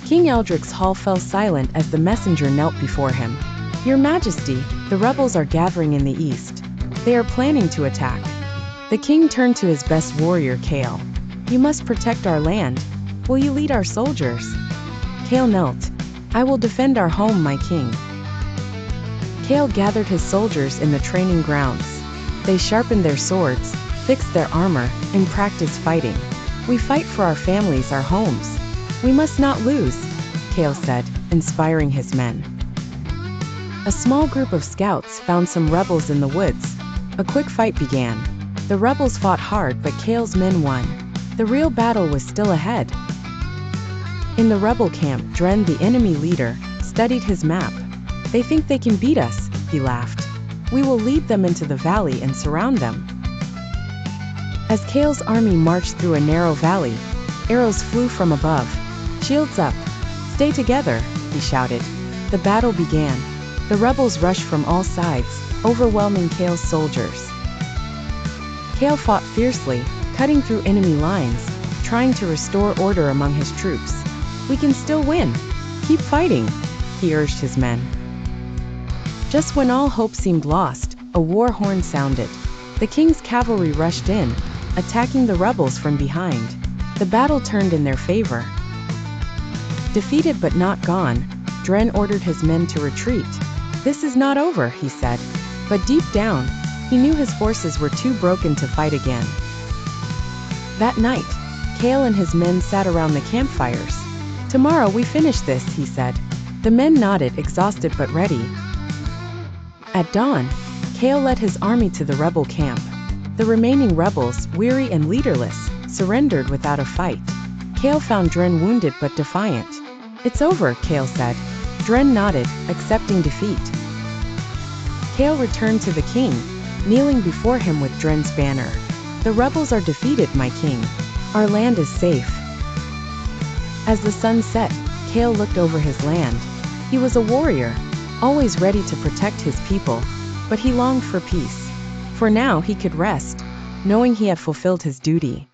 King Eldric's hall fell silent as the messenger knelt before him. "Your Majesty, the rebels are gathering in the east. They are planning to attack." The king turned to his best warrior, Kale. "You must protect our land. Will you lead our soldiers?" Kale knelt. "I will defend our home, my king." Kale gathered his soldiers in the training grounds. They sharpened their swords, fixed their armor, and practiced fighting. "We fight for our families, our homes. We must not lose," Kale said, inspiring his men. A small group of scouts found some rebels in the woods. A quick fight began. The rebels fought hard, but Kale's men won. The real battle was still ahead. In the rebel camp, Dren, the enemy leader, studied his map. "They think they can beat us," he laughed. "We will lead them into the valley and surround them." As Kale's army marched through a narrow valley, arrows flew from above. "Shields up! Stay together!" he shouted. The battle began. The rebels rushed from all sides, overwhelming Kale's soldiers. Kale fought fiercely, cutting through enemy lines, trying to restore order among his troops. "We can still win. Keep fighting," he urged his men. Just when all hope seemed lost, a war horn sounded. The king's cavalry rushed in, attacking the rebels from behind. The battle turned in their favor. Defeated but not gone, Dren ordered his men to retreat. "This is not over," he said. But deep down, he knew his forces were too broken to fight again. That night, Kale and his men sat around the campfires. "Tomorrow we finish this," he said. The men nodded, exhausted but ready. At dawn, Kale led his army to the rebel camp. The remaining rebels, weary and leaderless, surrendered without a fight. Kale found Dren wounded but defiant. "It's over," Kale said. Dren nodded, accepting defeat. Kale returned to the king, kneeling before him with Dren's banner. "The rebels are defeated, my king. Our land is safe." As the sun set, Kale looked over his land. He was a warrior, always ready to protect his people, but he longed for peace. For now he could rest, knowing he had fulfilled his duty.